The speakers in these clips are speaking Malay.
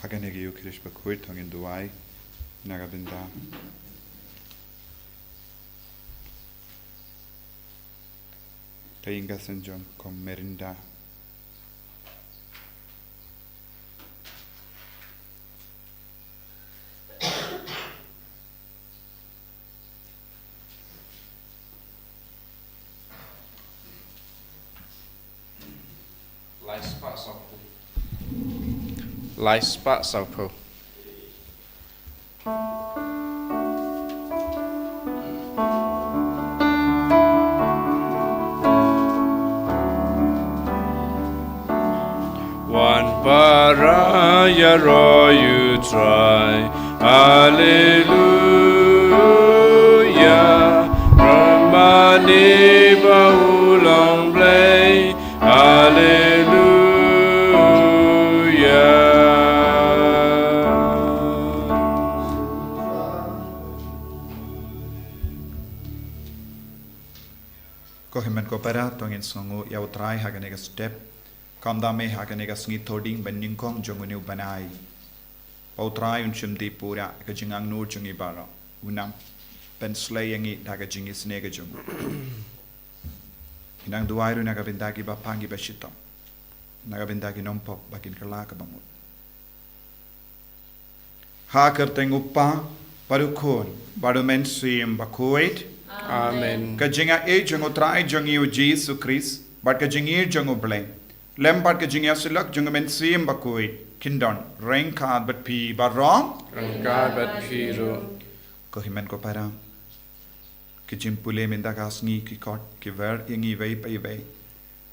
Haganegi Ukrish Bakhuid Thohdieng Duai Nagabinda Tainga Senjong Kom Merinda Lai Spat Saupo. One paraya ro you try, Hallelujah. Ramani baulang play, Hallelujah. Kohimen Kopera Thohdieng Songo Yautrai Haganega Step Kamdame Haganega Sngi Thohdieng Beningkong Jongunu Banai Pautrai Unchimdi Pura Kajingang Nur Jungi Bara Unang Penslayangi Dagajingi Snega Jung Inang Duairu Nagabindagi Bapangi Bashito Nagabindagi Nompop Bakin Kalaka Bamut Hakar Tengupa Barukon Barumen Sim Bakhuid Amen. Kajinga jango trai jangi u Jesus Christ, but kajingi jango blame. Lempart kajinga silak jango men sim Bakhuid, kindon, rain card but pi, but wrong? God but Piro. Kohimen ko para. Kijim pule mendaga Sngi kikot, kiver yangi vei pay vei.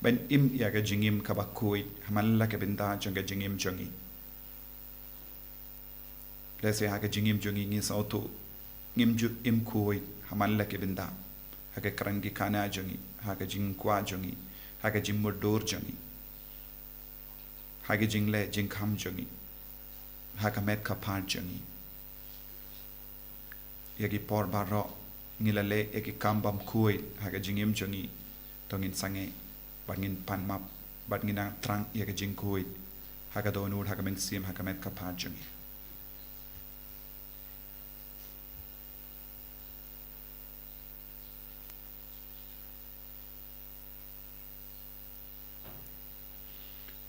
Ben im ya kajingim kabakhuid, hamalla kabinda janga jingim jangi. Let's say hakajingim jangi is auto. Ngimju im kuid. Hamalla ke binda haka karangi kana jangi haka jing kwa jangi haka jing murdur jangi haka jing le jing kham jangi haka met kapar jangi yagi por baro ngilale yagi kambam kuit haka jingim jangi tongin sange bangin panmap batngina trang yagi jing kuit haka donur haka men sim haka met kapar jangi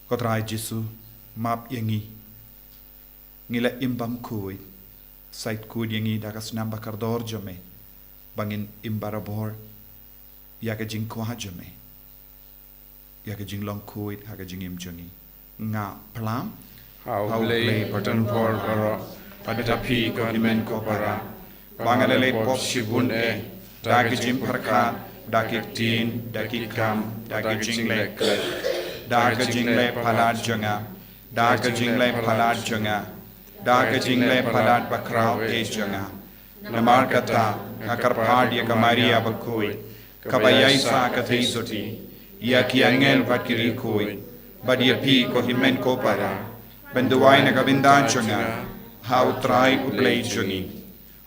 Kotrai Jisu map yangi ngila imbam kui sait kud yangi dagas namba kardor jome bangin imbarabor yaga jing kwa jome yaga jing long kui haga jing im jongi nga plam How lay patan por baro padata pi konimen ko para bangalale pop shibun daga jim parka dakik tin dakik kam daga jing le Daga jingle palad junga, daga jingle palad junga, daga jingle palad bakrao e junga. Namarkata, akarpadia kamaria bakui, kabayaisa kathizoti, yaki angel bakiri kui, badia pi kohimen kopara, benduai nagabinda junga, how try ublay jungi.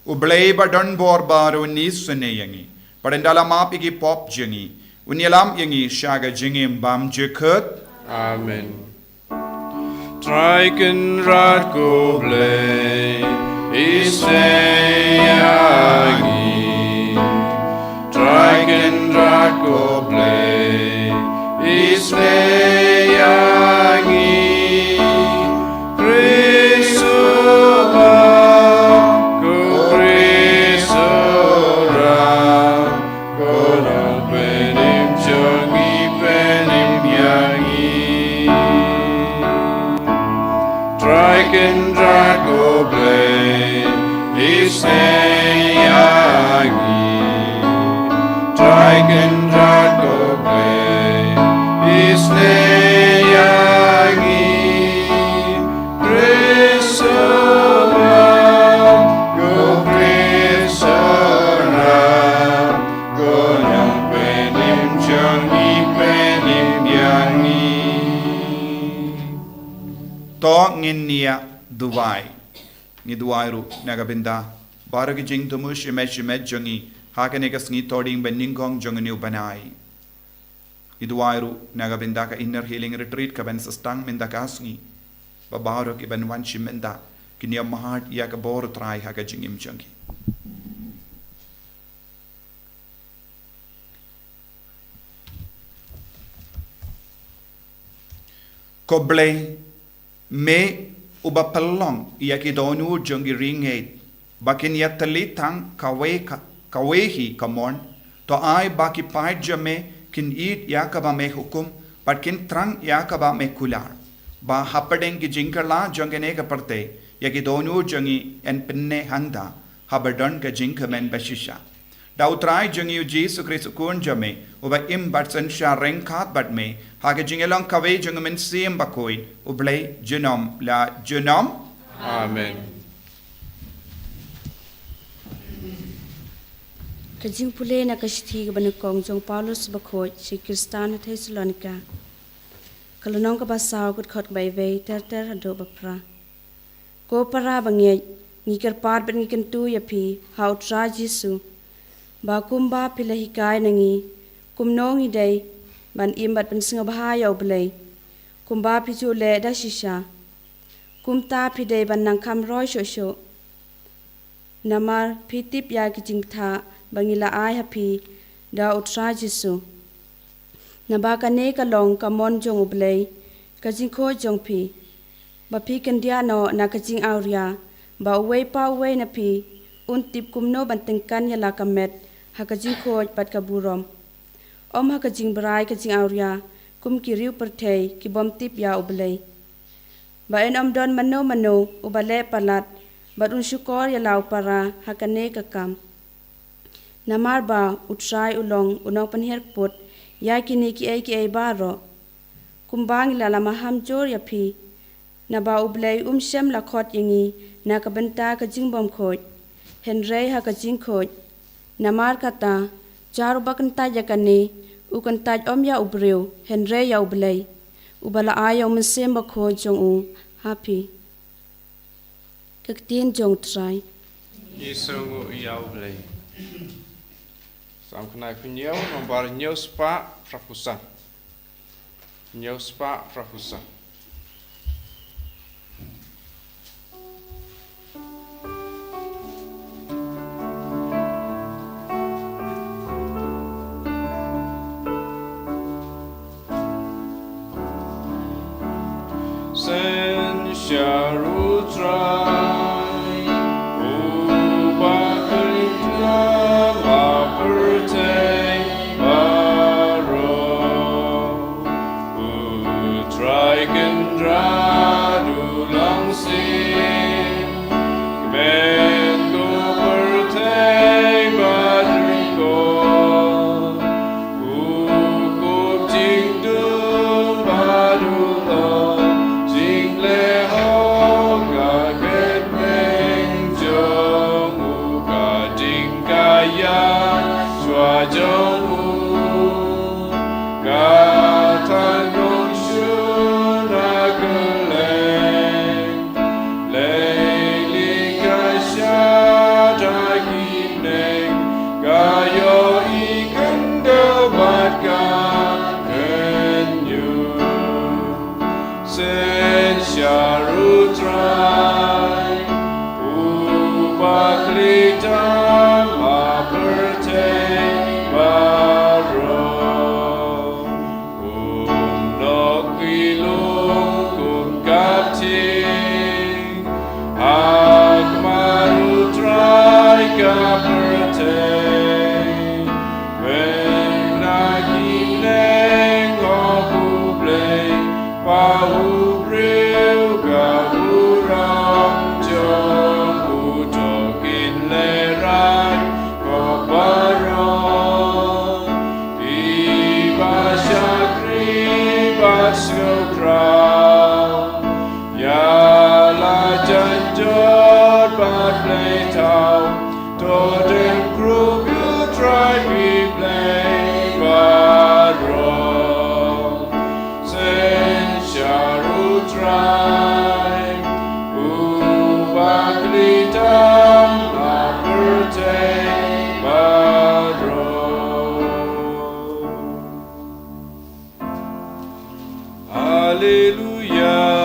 Ublay badon borbaru nisune yangi, padendala mapigi pop jungi. Unyalam yangi shaga jingim bam jekut. Amen. Triken rat go blay, Isneyangi. Triken rat go blay, Isneyangi. Krisuma, go Krisura, go long benim jongi benim yangi. Triken drago blay, Isneyangi. Triken drago blay, Isneyangi. Krisuma, go Krisura, go long benim jongi benim yangi. To nginia duwai ni duwairu nagabinda baragi jing tumush imet jongi hakanega Sngi Thohdieng Beningkong jongenu banai iduwairu nagabinda ka inner healing retreat ka ben sastang minda ka Sngi babarok iban wan shimenda kinia mahat ia ka bor trai ha ka jingim jangi koble me uba pelong ia ki donu jangi ringet bakin ya talitang kawehi kamon to ai baki pajame kin eat yakaba me hukum but kin trang yakaba me kular ba hapadeng ki jinkala jangene ka parte yaki donu jangi en pinne handa habadon ka jinkamen bashisha dautrai jangi Jesus Christ kun jame uba im batsan sha renkat bat me haga jingelong kawe jangamen sim Bakhuid ublay genom la genom Amen. Kajing pule na kashthi ka banakong jong Paulus Bakhuid si Kristan Thessalonica kalonong ka basaw kut khot bai ve ter hado bapra ko para bange ngikar par ban ngikan tu ya phi how tra Jesu ba kumba pila hikai nangi kumnong idai ban imbat ban singa bha yaw blai kumba phi chu le da shisha kumta phi dai ban nang kham roi sho namar phi tip ya ki jingtha bangila ai happy da utra Jesu naba ka ne ka long ka mon jong ublay ka jing kho jong phi ba phi kan dia no na ka jing auria ba we pa we na phi un tip kum no ban teng kan ya la ka met ha ka jing kho pat ka burom om ha ka jing brai ka jing auria kum ki riu per thei ki bom tip ya ublay ba en om don mano ubale palat ba un shukor ya law para ha ka ne ka kam namar ba utrai ulong unong panher put ya kini ki ai baro kumbang la lama ham jor ya phi na ba ublay shem la khot yingi na ka banta ka jingbom khoj henrei ha ka jing khoj namar kata charu bakanta ya kani ukanta om ya ubreu henrei ya ublay ubala ayo mensem ba khoj jong u happy kaktin jong trai Yesungu yaublay. Sam khnai pnyau nombar nyau spa frapusa. Nyau spa frapusa. Sen sharutrai Hallelujah.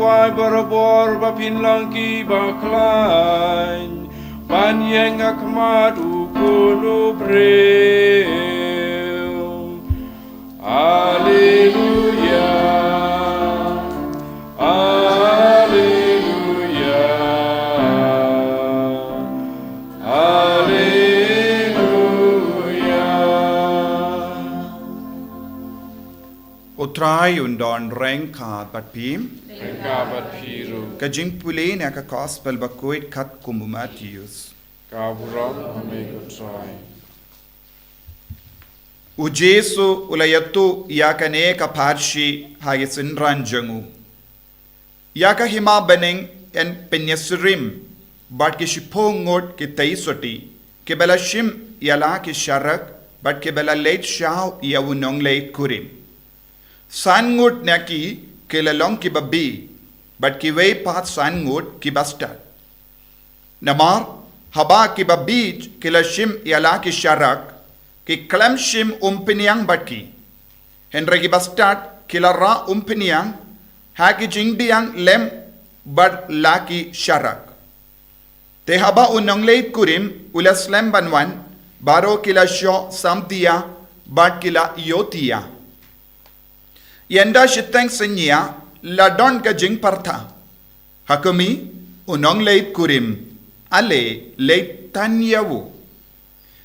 wai barabor bapin langki baklain Panyeng akmadu kono breu Alleluia Alleluia Alleluia Utrai undon rengka bat pim Kabat piru kajing pule ne ka gospel Bakhuid khat kumbumatius Kaburam amekutrai U Jesu ulayatu yakane ka parshi hayisin ranjangu yaka hima bening en penyasrim bat ki shipongot ki taisoti ke bela shim yala ki sharak bat ke bela late shaw yawunong late kurim sangut naki ke lalong ki babi bat ki way path sangut ki bastard namar haba ki babi ke la shim yala ki sharak ki klam shim umpiniang batki henry ki bastard ki la ra umpiniang ha ki jingdiang lem bat la ki sharak te haba unong late kurim ula slam banwan baro ki la sho samtia bat ki la yotia yenda shitang Sngi la don ka jing partha hakumi unong late kurim ale late tanyawu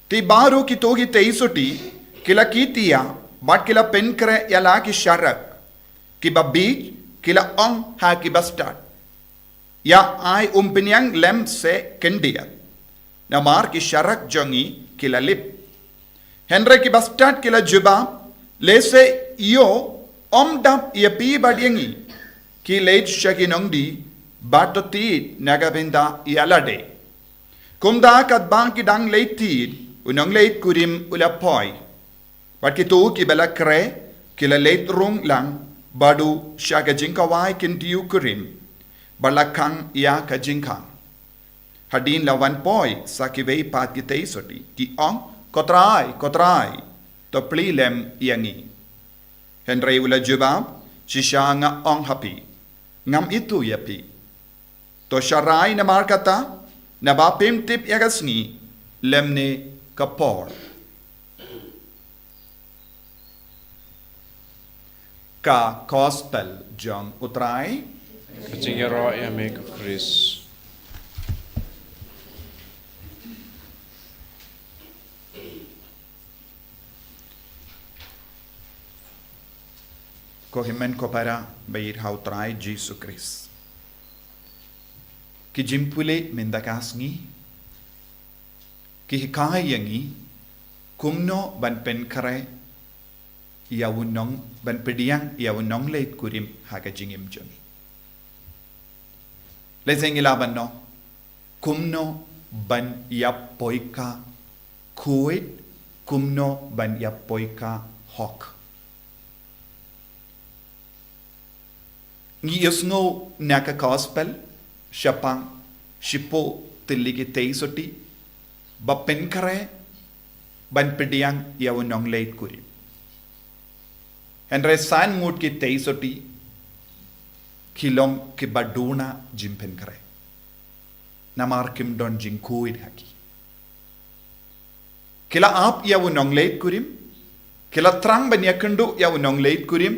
ti baru ki togi teisoti kila kitia bat kila penkre yala ki sharak ki babi kila ong ha ki bastard ya ai umpiniang lem se kendia namar ki sharak jongi kila lip henry ki bastard kila juba lese yo omdap ya pi badiengi ki late shakinongdi batoti nagabenda yalade kumda kat bang ki dang late unong late kurim ula poi bat ki tu ki bela kre ki la late rung lang badu shaga jinkawai kin diu kurim balakang ya ka jinkang hadin la wan poi sa ki vei pat ki teisoti ki ong kotrai to plilem yangi henry ula jubab shishanga ong happy ngam itu yapi to sharai na markata na bapim tip yagasni lemne kapor ka gospel John utrai Kachingero yamek Chris ko himen ko para bayir hautrai Jesus Christ ki jimpule mendakasngi ki hikai yangi kumno ban pen kare yawunong ban pediang yawunong leit kurim haga jingim jongi lezengi laban no kumno ban yapoika kuit kumno ban yapoika hok ngi yosngo naka gospel shapang shipo tiligi teisoti bapen kare ban pediang yawunong leit kurim henry san ngut ki teisoti kilong ki baduna jimpen kare namar kim don jinkuid haki kila ap yawunong leit kurim kila trang ban yakundu yawunong leit kurim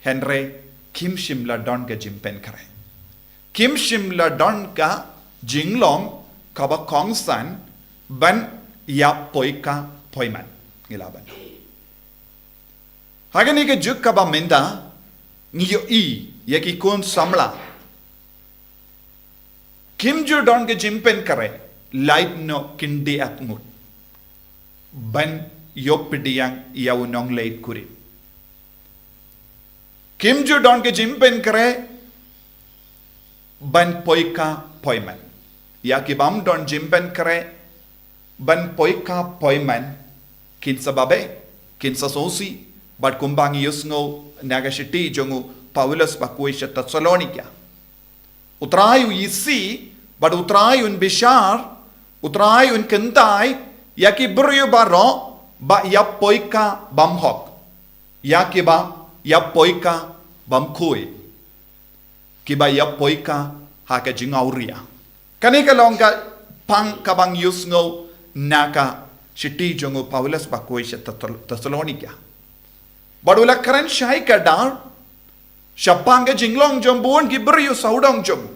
henry kim shimla don ka jimpen kare kim shimla don ka jinglong kaba kongsan ban ya poika poiman ngilaban hagani ke juk kaba menda ngiyo i yaki kon samla kim ju don ke jimpen kare light no kindi at ngut ban yok pidiyang yawunong leit kuri kim ju don ke jimpen kare ban poika poiman yaki bam don jimpen kare ban poika poiman kin sababe kin sasosi bat kumbangi yusngo nagashiti jongu Paulus bakuisha Thessalonica utrayu isi bat utrayun bishar utrayun kentai yaki bryu baro ba yapoika bamhok yaki ba yapoika bamkui kibaya poika haka jingauria. Kanika longa pang kabang yusngo naka shiti jongo Paulus Bakhuid Thessalonica. Badula karan shai kadar shapanga jinglong jombuon gibriyo saudong jom.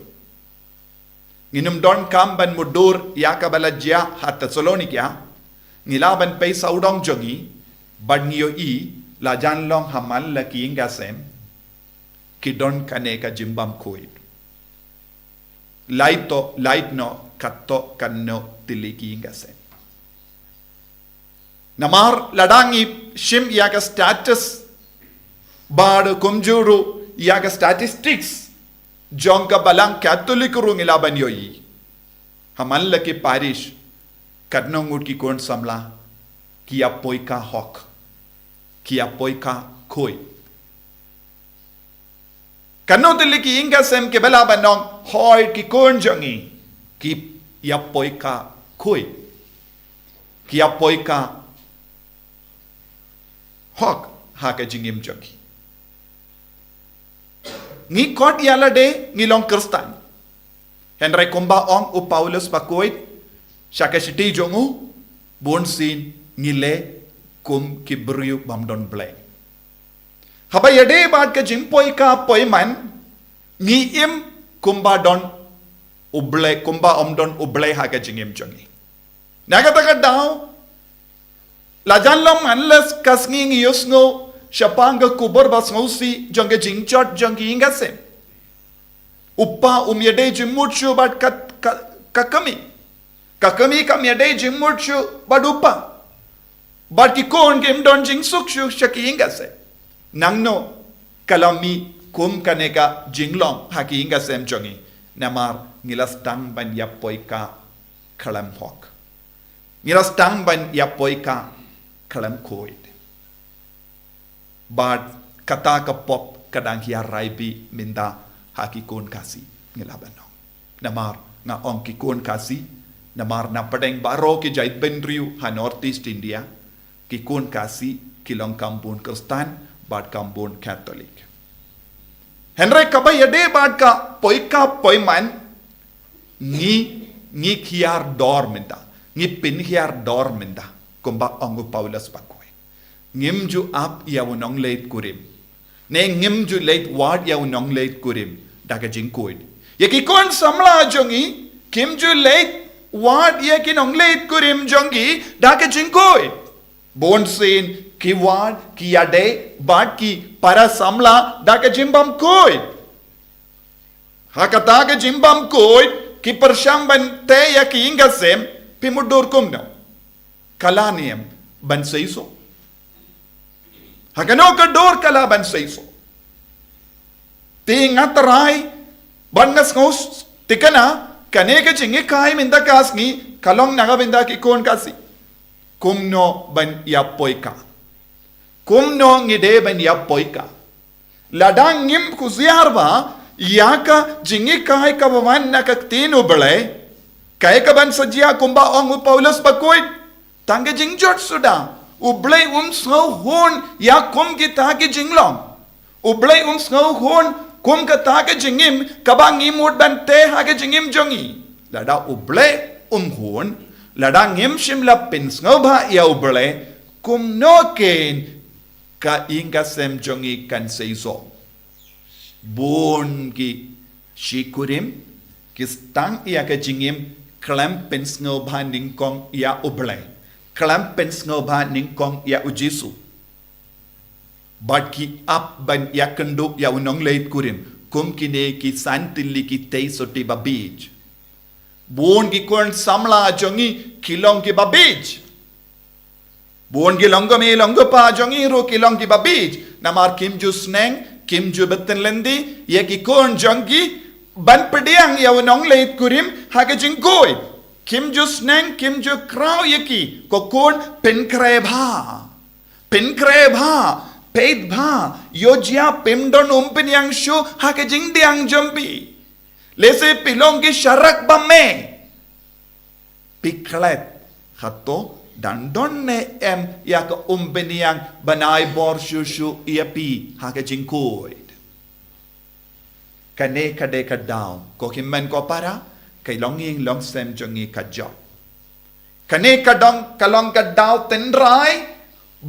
Nginum don kamban mudur yakabalajya hat Thessalonica ngilaban pay saudong jongi bad ngiyo la janlong hamal la kiingasem kidon kaneka jimbam koid. Light no katto kanno tiliki ingasem. Namar ladangi shim yaga status bad kumjuru yaga statistics jonka balang catholic rungilaban yoyi. Hamal la ki parish kadnong ut ki kon samla kia poika hok kia poika koi. Kano tiliki ingasem ke bela banong hoi ki konjongi ki ya poika koi ki ya poika hok haka jingim jogi. Ngi kot yala de ngilong Kristan. Henry kumba ong u Paulus Bakhuid shaka shiti jongu bon sin ngile kum kibriu bamdon blay. Haba yade bad ka jimpoi ka poiman ngi im kumba don uble kumba omdon uble ha ka jingim jongi. Nagata ka daw lajan lam unless kasngi ngi yusngo shapanga kubor bas ngosi jonge jingchot jongi ingase. Uppa yade jimmuchu bad kakami kam yade jimmuchu bad uppa. Bad ki kon game don jing sukshu shaki ingase. Nangno kalami kum kaneka jinglong haki inga sem jongi namar ngilas tang ban yapoika kalam hok ngilas tang ban yapoika kalam koid bad kata ka pop kadang hiya raibi minda haki kon kasi ngilabanong namar nga ong ki kon kasi namar na padeng baro ki jait bendriu ha northeast India ki kon kasi kilong kampun Kristan bad kambon Catholic. Henry kabay yade bad ka poika poiman ngi khiar dormenda ngi pin khiar dormenda kumba ongu Paulus Bakhuid. Ngimju ap yawunong late kurim. Ne ngimju late wad yawunong late kurim daga jingkoid. Yaki kon samla jongi kimju late wad yakinong late kurim jongi daga jingkoid. Bon sin ki wad ki yade bad ki para samla daga jimbam koid. Hakata ga jimbam koid ki pershamban te ya ki ingasem pimudur kumno. Kalaniam ban seiso. Hakano ka dor kala ban seiso. Ti ngatarai bangas ngos tikana kaneka chingi kai minda kasngi kalong naga binda ki kon kasi. Kumno ban yapoika. Kumno ngide ban yapoika. Ladang ngim kuziarba yaka jingi kai ka baman nakaktin ubale kai ka ban sajia kumba ong Paulus Bakhuid tangge jingjot suda ublay snow hon ya kum kita ki jinglong ublay snow hon kum kata ke jingim kabang imut ban te ha ke jingim jongi lada ublay hon lada ngim shimla pins ngobha ya ublay kum no ken ka inga sem jongi kan seiso bon ki shikurim kistang ia ka jingim klampens ngobha ningkong ya ublay klampens ngobha ningkong ya ujisu but ki up ban ya kendo ya unong late kurim kum kine ki santili ki teisoti babij bon ki kon samla jongi kilong ki babij bon ki longo pa jongi ro kilong ki babij namar kimju sneng kimju betenlendi ya ki kon jongi ban pediang ya unong late kurim hage jingkoi kimju sneng kimju kraw yaki kokon penkrebha paid bha yojia pemdon umpinyang shu hake jingdiang jombi lese pilong ki sharak bamme piklet hato dandon ne em yak umpinyang banai bor shu iapi hake jingkoid kane kade kadau ko himman ko para kay longing long sem jongi ka job kane kadong kalong kadau tenrai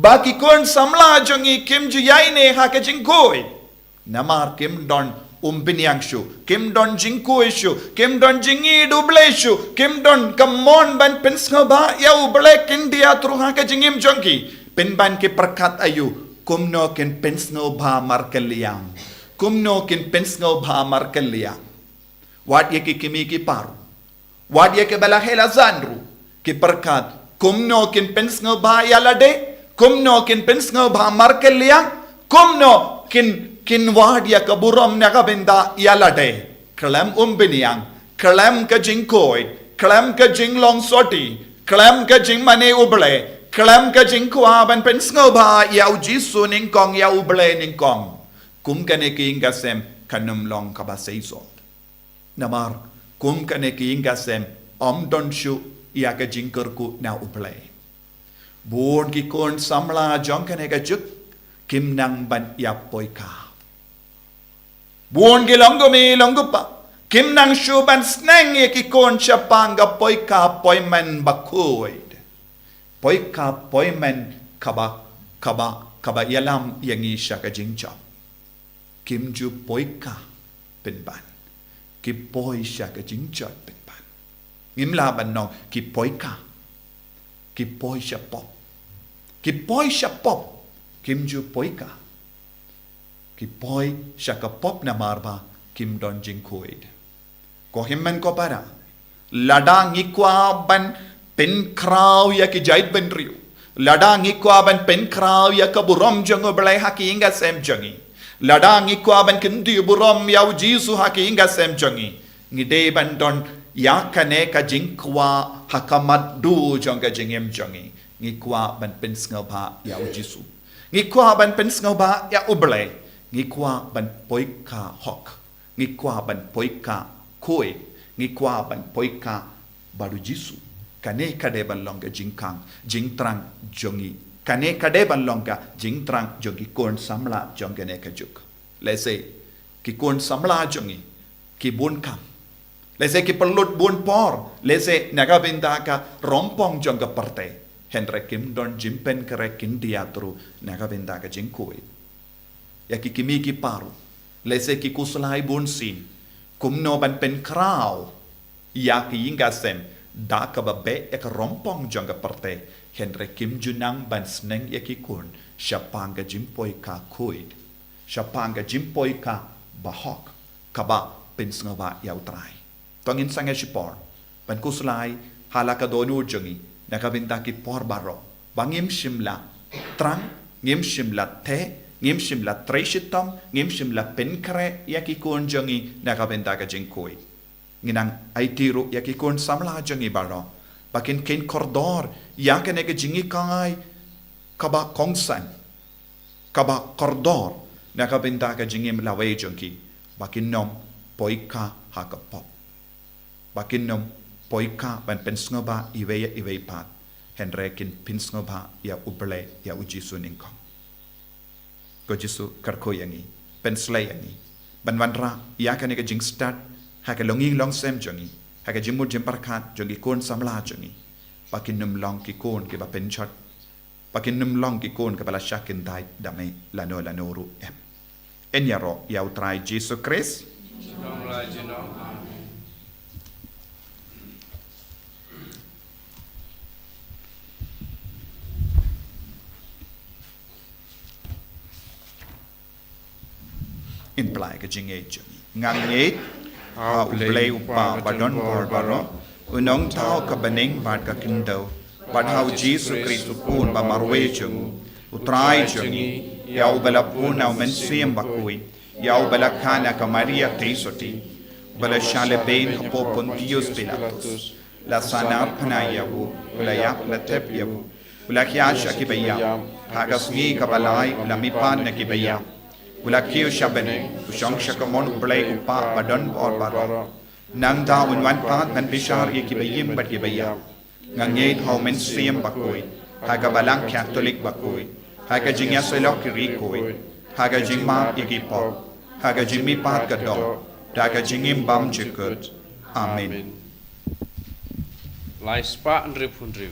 baki kon samla jongi kim ju yaine ha ka jingkoi namar kim don umpiniang shu kim don jingkoi shu kim don jingi duble shu kim don kamon ban pensnga ba ya uble kindia tru ha ka jingim jongi pen ban ke perkat ayu kumno ken pensnga ba markeliang kumno kin pensngo bha markelia wat ye ki kimi ki paru wat ye ke bala hela zanru ki perkat kumno kin pensngo bha yalade kumno kin pensngo bha markelia kumno kin wat ya ka buram na ka benda yalade klam umbiniang klam ka jingkoi klam ka jinglong soti klam ka jingmane uble klam ka jingkwa ban pensngo bha yau jisu ning kong yau uble ning kong kum kane ki ingasem kanum long kabaseiso namar kum kane ki ingasem don shu ya ka jingker ku na uplay bon ki kon samla jong kane ka juk kim nang ban ya poika bon ki longupa kim nang shu ban Sngi ki kon chapanga poika poiman Bakhuid poika poiman kaba yalam yangi shaka jingchap kim ju poika pen ban ki poi sha ka jing chot pen ban ngim la ban no ki poika ki poi sha pop kim ju poika ki poi sha ka pop na marba kim don jing koid ko himman ko para ladang ikwa ban pen kraw ya ki jait ben riu ladang ikwa ban pen kraw ya ka burom jang oblai ha ki inga sem jangi ladang ikwa ban kindi burom yau jisu haki inga sem jongi ngide ban don ya kane ka jingkwa hakamat du jonga jingem jongi ngikwa ban pensnga ba yau jisu ngikwa ban pensnga ba ya uble ngikwa ban poika hok ngikwa ban poika koi ngikwa ban poika baru jisu kane kade ban longa jingkang jingtrang jongi kane kade ban longka jing trang jongi kon samla jonge ne kajuk lese ki kon samla jongi ki bun kam lese ki pelut bun por lese naga binda ka rompong jonga parte henre kim don jimpen kare kin diatru naga binda ka jingkoi ya ki kimi ki paru lese ki kuslai bun sin kumno ban pen kraw ya ki inga sem da ka babe ek rompong jonga parte Henry Kim Junang ban Sngi yakikun Shapanga jimpoi ka kuid Shapanga jimpoi ka bahok Kaba pinsngaba yautrai Tongin sanga shipor Ban kuslai halaka donu jongi Nakabinda ki por baro Bangim shimla Trang Ngim shimla te Ngim shimla treshitom Ngim shimla pinkare yakikun jongi Nakabinda ka jinkoi Nginang aitiru yakikun samla jongi baro Bakin ken kordor yang kene ke jingi kai kaba kongsan kaba kordor na ka benda ka jingi mlawe jonki bakin nom poika hakapop bakin nom poika ban pensngoba iwe pat henrekin pinsngoba ya uble ya uji suningkong ko jisu karko yangi penslay yangi ban wanra ya kene ke jing start ha ka longi long sem jongi haka jimut jimparkat jongi kon samla jongi pakin num long ki kon ke ba penchot pakin num long ki kon ke bala shakin dai dame lano ru em enyaro ya utrai Jesus Christ imply ke jinge jongi ngange play upa badon bor baro unong tao ka baning bad ka kindo bad how Jesus Christ pun ba marwe chung utrai jungi yau bala pun au mensiem bakui yau bala kana ka Maria tesoti bala shale bain ka po Pontius Pilatus la sanar pana yabu la yap la tep yabu la kiasha ki bayam hagasni ka balai la mipan na ki bayam Ulakio shabene, ushong shakamon play upa badon or baro. Nang da unwan pat nan bishar ikibayim bat kibayam. Ngangate how men siem Bakhuid, haga balang Catholic Bakhuid, haga jingya selok kirikoid, haga jingma ikipop, haga jingmi pat gadong, daga jingim bam jikut. Amen. Lai spa and ripundriu.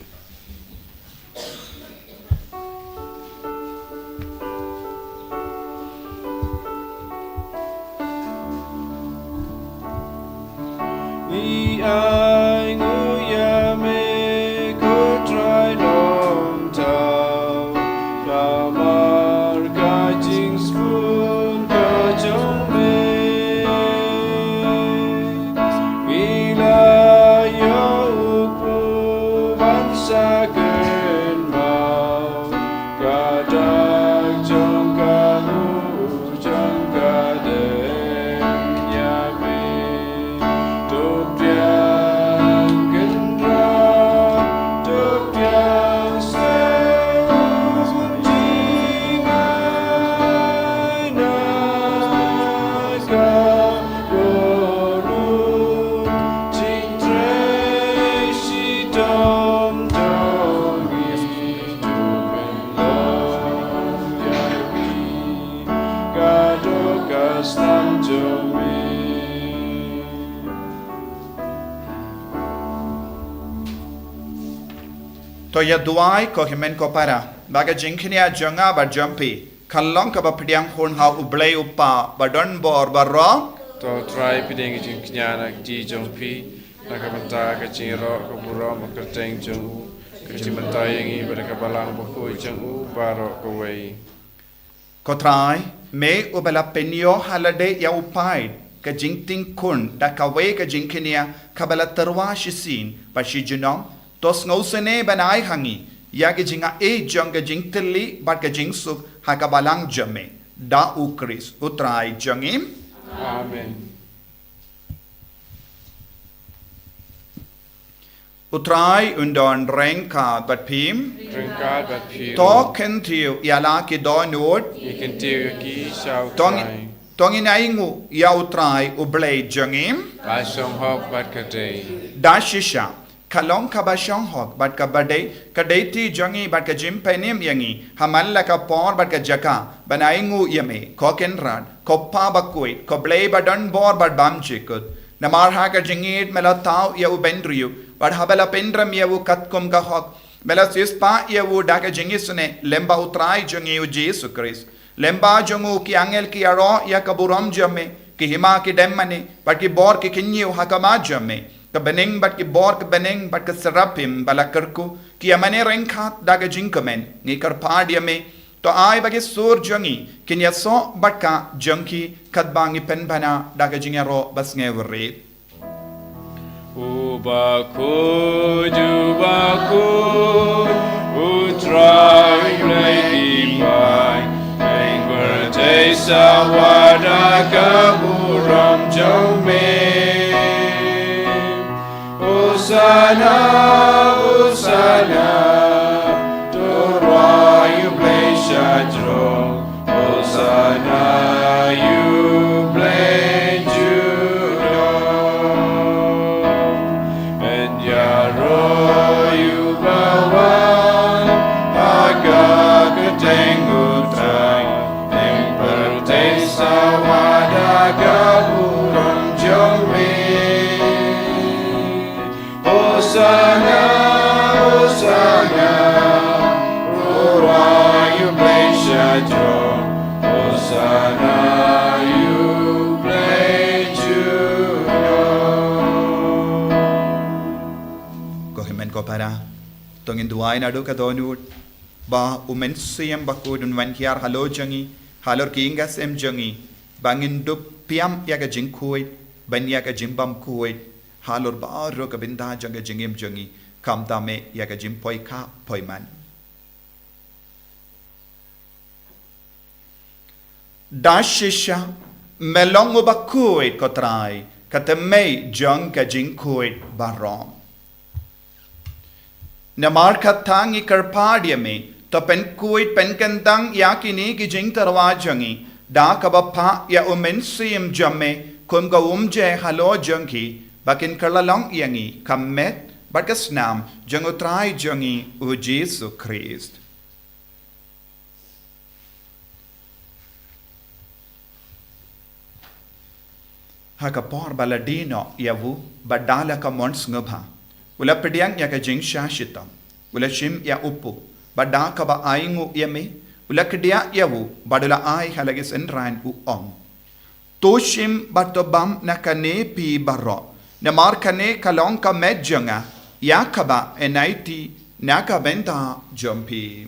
Ai nguya me ko try long tao da mar ka jing spoon ka jong me bila yo pu van sa ken mau ka dag jong ka mu jong ka de ya me To ya duai ko himen ko para baga jingkhinia jonga ba jumpi khallong ka ba pdiang hon ha ublei upa ba don bor ba ro to try piding jing knyana ji jong pi nakamanta ka chiro ko buro makerteng jong u ka chimanta yangi ba ka balang Bakhuid jong u baro ko wei ko trai me ubala penyo halade ya upai ka jingting kun da ka wei ka jingkhinia kabala tarwa shisin ba shi junong tos ngausene banai hangi ya ke jinga e jong ke jingtli bat ke jingsuk ha ka balang jame da ukris utrai jongim amen utrai undon renka bat pim renka bat pim to kentiu yala ki donut ikentiu ki shau tongin aingu ya utrai ublei jongim la song hok bat kadei da shisha kalong ka ba shong hok bat ka badai ka deiti jongi bat ka jim penim yangi hamalla ka por bat ka jaka banaingu yame ko kenrad ko pa Bakhuid ko blei badan bor bat bam jikut namar ha ka jingit mela tau ya ubendriu bat habala pendram ya u katkum ka hok mela sis pa ya u da ka jingisune lemba utrai jongi u Jesus Christ lemba jongu ki angel ki aro ya kaburam jame ki hima ki demmane bat ki bor ki kinyu hakama jame ka beneng bat ki bor ka beneng bat ka serapim balakarku ki amane renkhat daga jinkamen ni karpad yame to ai bagi sur jongi kinya so bat ka jonki kat bangi pen bana daga jingero bas ngewre Bakhuid utrai lady mai engwer te sawada kaburam jome Hosanna, Hosanna, Torah you bless Shadro. Hosanna, you bless Judah. And Yaro you bawan, Agakateng utay, Emperor te sawada gaburam jome. Hosanna, Hosanna, Torah you bless Shadro. Hosanna, you bless Judah. ko himen ko para tongin duai nadu ka donut ba umen siyam Bakhuid un wan hiar halo jangi halor kingas em jangi bangin dup piam ya ka jingkhuid ban ya ka jimbam khuid halor baro ka binda janga jingim jangi kamta me ya ka jimpoi ka poiman dashisha melong Bakhuid ko trai katemei jang ka jingkhuid barom namar khatangi karpadia me to pen kuit pen kantang yakini ki jing tarwa jangi da kabapha ya umen sim jamme kum ga umje halo jangi bakin kalalong yangi kammet bakasnam jangutrai jangi u Jesus Christ Hakapor baladino yavu badala ka mons ngabha. Ula pediang ya ka jing shashita. Ula shim ya upu. Badaka ba aingu yame. Ula kedia yavu badula ai halagis enran u om. Toshim batobam nakane pi baro. Namar kane kalong ka medjanga. Yakaba enaiti nakabenta jumpi.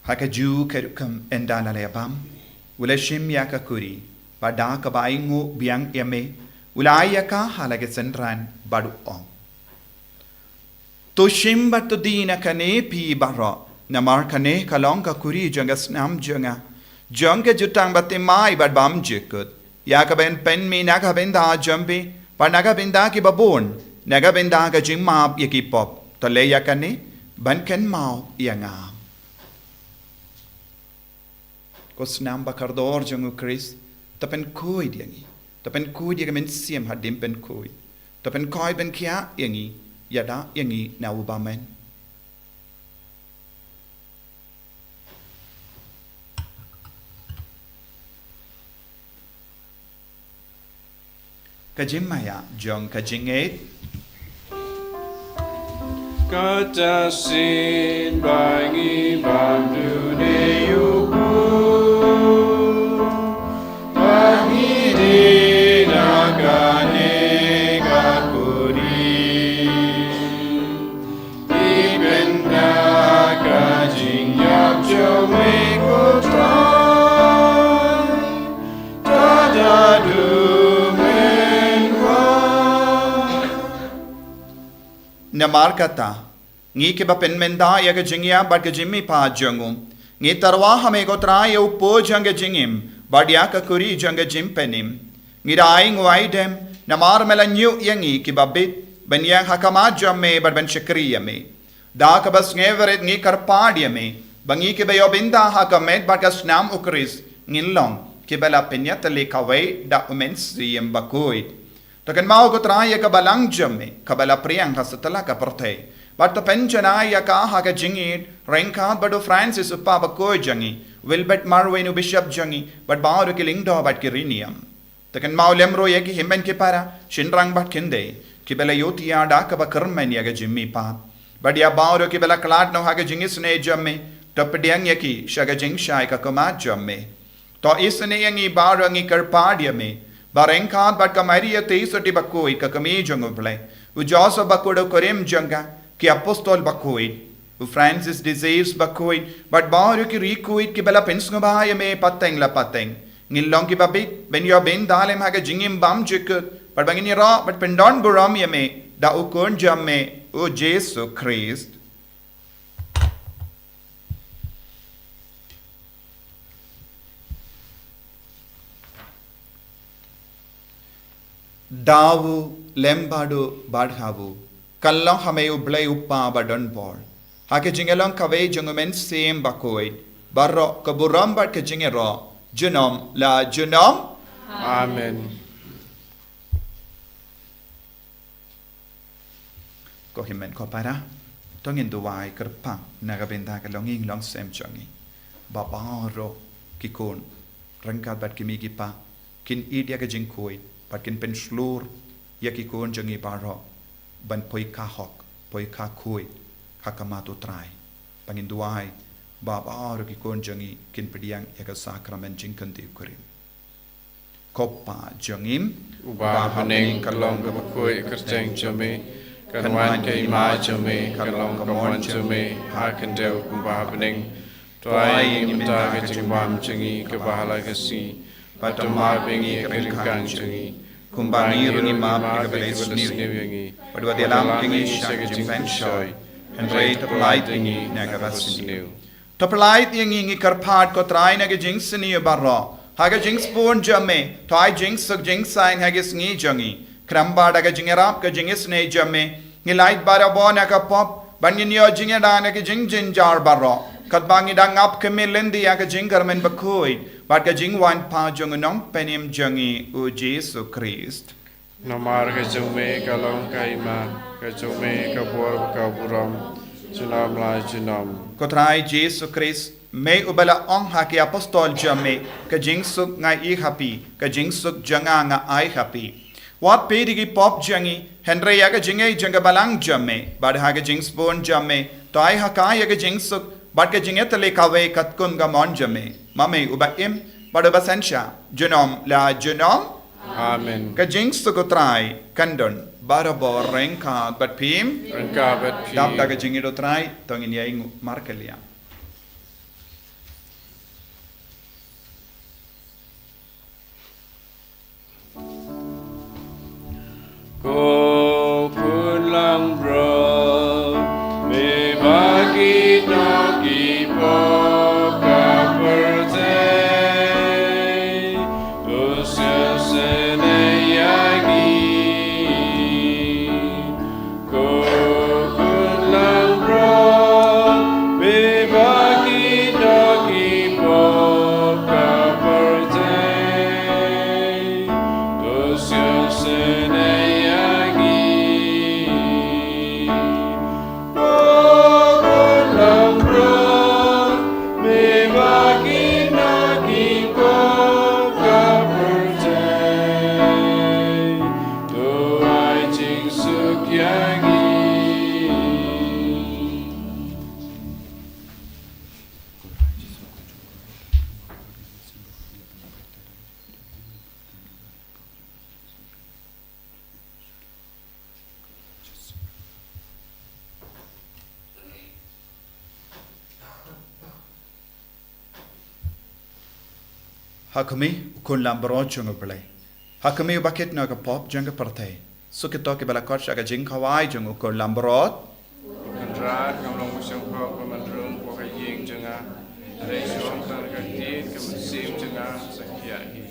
Hakaju kerukam endala leabam. Ulashim yakakuri. Badaka baingu biang yame. Ulayaka halagesendran badu om. Toshim batudina kane pi baro. Namar kane kalonga kuri jangas nam janga. Janga jutang batimai badbam jikut. Yakaben pen mi nakabenda jambi. Panagabenda ki babon. Nagabenda ka jimab yakipop. Taleya kane banken mau yanga. Kosnam bakardor jangu Chris. Tapen koi diangi. Tapen koi dia men siam hadim pen koi. Tapen koi ben kia yangi. Yada yangi na ubamen. Kajimaya jong kajinget. Katasin bangi bandu deyubu. Namar kata, ngi ke bapen menda ya ke jingya bad ke jimmi pa jangum. Ngi tarwa hame ko tra ya upo jang ke jingim, bad ya ka kuri jang ke jim penim. Ngi rai ngwai dem, namar melanyu yangi ke babit, ben yang hakama jamme bad ben shakri yame. Da ka bas ngeveret ngi karpad yame, bangi ke bayo binda hakamet bad ka snam ukris, ngilong ke bala penyatale kawai da umens yem Bakhuid. Takan mau ko trai ka balang jamme kabala priang hasatala ka perthai but the penjana ya ka ha ka jingit renka bado Francis uppa Bakhuid jangi Wilbert Marwenu bishop jangi but bauru ki lingdo but ki rinium takan mau lemro ya ki himben ki para shinrang bat kinde ki bela yotia da ka ba karmen ya ga jimmi pa but ya bauru ki bela klat no ha ka jingis ne jamme Thohdieng ya ki shaga jing shai ka kama jamme to isne yangi bauru ngi karpadia me Barengkat bat kamaria teisoti Bakhuid ka kami janguble. U Joseph Bakhuid korim janga ki apostol Bakhuid. U Francis disease Bakhuid but baru ki rikuid ki bela pensngobaya me pateng la pateng. Ngilong ki babit ben yo ben dalem haga jingim bam jikut but bangini ra but pendon buram yame da ukun jamme u Jesu Christ. Dawu lembadu badhavu kallong hame ublay uppa badon bor hake jingelong kave jungumen same Bakhuid barro kaburam bad ke jingero junom la junom Amen. Ko himen ko para tongin duwai kerpang nagabenda ka longing long sem changi babaro kikon rangkat bad kimigi pa kin idia ka jingkoid but kin pen slur yaki kon jangi baro ban poi ka hok poi ka koi hakamato trai pangin duai baba ro ki kon jangi kin pediang yaka sakramen jingkan ti kurim koppa jangim Uba haning kalong ka Bakhuid kerjeng jame kanwan ka ima jame kalong ka mon jame hakan deu kumba haning toai imta ka jingwam jangi ka bahala ka si patama bengi kirkang jangi kumbani runi ma ka beles ni padwa dialam kingi shak jimpen shoy and rate of light ingi naga basni to polite ingi karphat ko trai na ge jings ni barro haga jings pon jamme to I jings sug jings sign haga sngi jangi kramba daga jingerap ka jingis ne jamme ni light bara bona ka pop banyin yo jingeda na ge jing jin jar barro kat bangi dang up ke melendi ya ge jingar men Bakhuid Bát cái chính quan pa jong nong penim jongi u Jesu Christ. Namar ka jume ka long kai ma ka jume ka bor ka buram junam la junam. Kotrai Jesu Christ me ubala ong haki apostol jame ka jing suk ngai I happy ka jing suk janga nga ai happy. Wat pe digi pop jangi Henry ya ka jingai janga balang jame bad ha ka jing spoon jame to ai haka ya ka jing suk bad ka jinget le kawe katkun ga mon jame mame uba im bad uba sensha junom la junom Amen. ka jing suk kotrai kandon barabo renka bat pim Rangka bet dap da pi. ka jingi do trai tongin ya ing markelia. Ko kun lang bro me bagi no ki po ka perte to se ne yagi ko kun lang bro me bagi no ki po ka perte to se ne Hakumi kun lambro chung uplay. Hakumi ubaket no ka pop jang partay. Sukito ke bala coach aga jing kawai jung kun lambro. Kandrat kamlong musyong ko pamandrung ko kaying janga resyon tan kagtit kamusim janga sakyahi.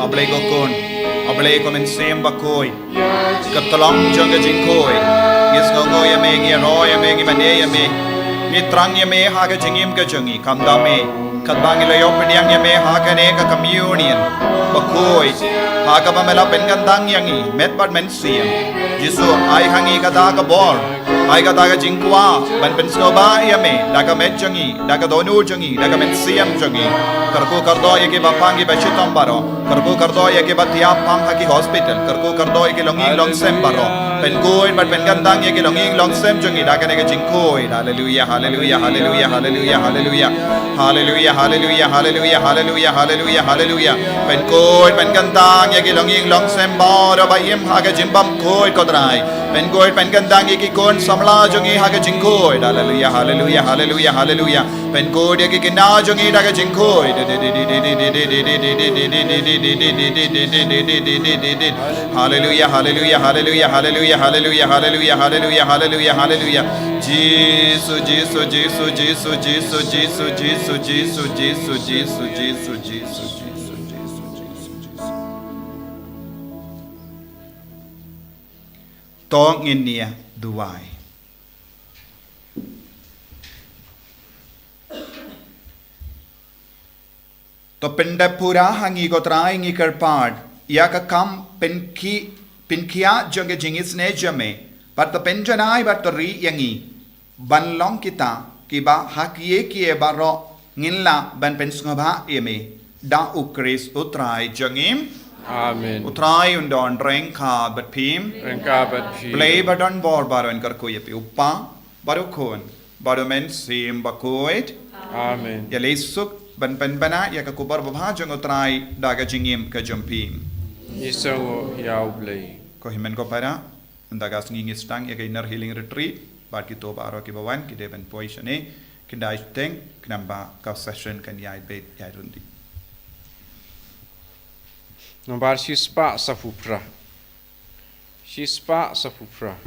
Ablay ko kun, ablay ko men sem bakoy, katolong jong ka jingkoy, gis ngongo yame ngi ro yame ngi mane yame, ngi trang yame ha ka jingim ka jongi kamdame, katbangi layo pediang yame ha ka ne ka communion, bakoy, ha ka pamela pengandang yangi, met bat men sem, jisu ay hangi kata ka bor, ay kata ka jingkwa, ban penskoba yame, daga met jongi, daga donu jongi, daga men sem jongi. Karko kardo yake bapangi bachitom baro karko kardo yake batia pam haki hospital karko kardo yake longi long sem baro pen goin but pen gandang yake longi long sem jongi daga nega jinkoi hallelujah hallelujah hallelujah hallelujah hallelujah hallelujah hallelujah hallelujah hallelujah hallelujah hallelujah pen goin pen gandang yake longi long sem baro bayim haga jimbam koi kodrai pen goin pen gandang yake kon samla jongi haga jinkoi hallelujah hallelujah hallelujah hallelujah pen goin yake kina jongi daga jinkoi Hallelujah, hallelujah, hallelujah, hallelujah, hallelujah, hallelujah, hallelujah, hallelujah, hallelujah. Jesus, Jesus, Jesus, Jesus, Jesus, Jesus, Jesus, Jesus, Jesus, Jesus, Jesus, Jesus, Jesus. Tong inia duai. To penda pura hangi ko trai ngi karpad ya ka kam pinkia jonge jingis ne jame but to penjanai but to ri yangi ban long kita kiba hakie kie baro ngilla ban pensngaba eme da ukris utrai jongim Amen. Utrai undon rengka bat pim play badon bor baron karko yepi upa baro kon baro men sim bakoit Amen. ya lesuk ban bana ya ka kubar babha jong utrai daga jingim ka jompim Isango yau play. ko himen ko para ndaga sngi stang ya ka inner healing retreat bat ki to baro ki bawan ki deben poisone kindai teng knamba ka session kan yai bet yai rundi Nombar shispa safupra. Shispa safupra.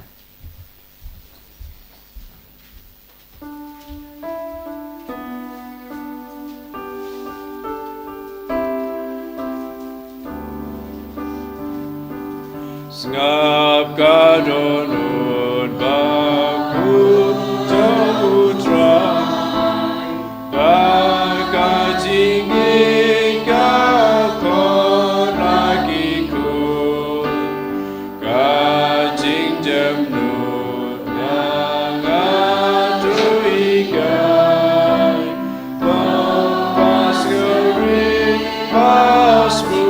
Ngap kadonun Bakhuid Putra Bakajingi kakon lakiku Kajing jamnut ngatuikai Pampas geri pasmu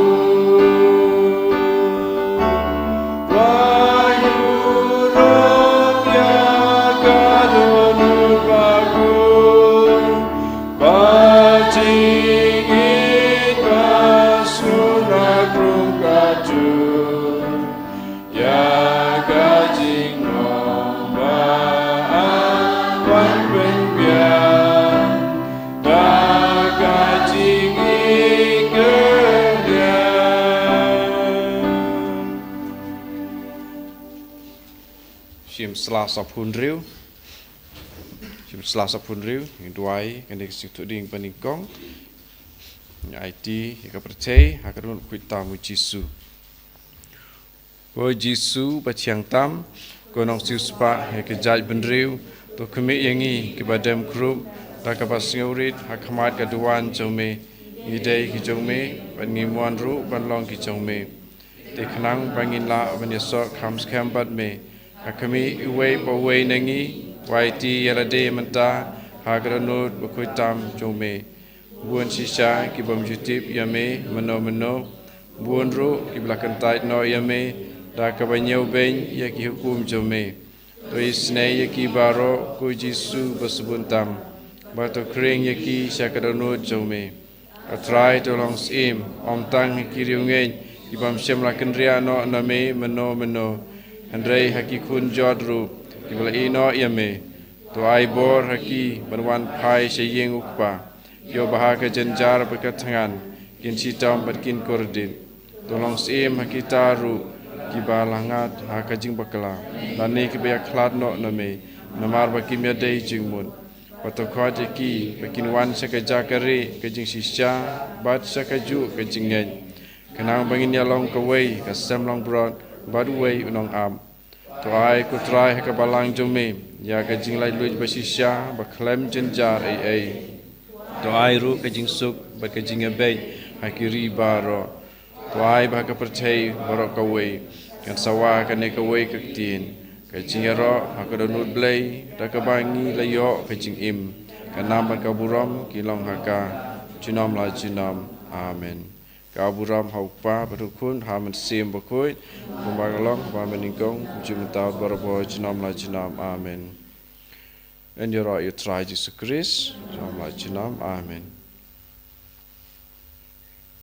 Rayu chim Selasa pun riu chim Selasa pun riu yang duai kan dia Thohdieng peningkong IT yang percaya akan kita mu Jisu Wo Jisu baciang tam konong siu spa yang kejaj benriu tu kemik yangi kebadam krup tak kapas ngaurit hakamat kaduan jome idai ki jome ban ngimuan ru ban long ki jome te khnang bangin la ban yasok khams khambat me hakami uwei bawei nangi waiti yarade menta hagranut bakuitam jome buan sisa ki bam jutip yame meno buan ru ki belakang tait no yame da kabanyau ben ya ki hukum jome to Sngi ya ki baro ku Jisu basubuntam bato kring ya ki syakadonut jome atrai to long sim om tang ki riungen ibam syam lakan ria no name meno andrei haki kun jodru ki bala ino yame to ai bor haki banwan pai syeng ukpa yo bahaka jenjar berkatangan kin sitam berkin kordin tolong sim haki taru ki balangat haka jing bakala lani ki be khlat no name namar bakim ya dei jingmun pato khwat ki bakin wan saka jakari ke jing sisya bat saka ju ke jing nyen kenang bangin ya long kawei ka sam long brod badwei unong am to ai ku trai haka balang jome ya ke jing lai luj basisya baklem jenjar ai to ai ru ke jing suk ba ke jing be hakiri baro to ai ba ka percay borok kawei kan sawa kan ne kawei kaktin ka jing ro hakadonut blai ta ka bangi layo ka jing im kan nam ka buram ki long haka chinom la chinom amen ka buram haupa berukun hamen sim Bakhuid kumbagalong ba meningkong jumta barbo chinom la chinom amen and you try Jesus Christ chinom la chinom amen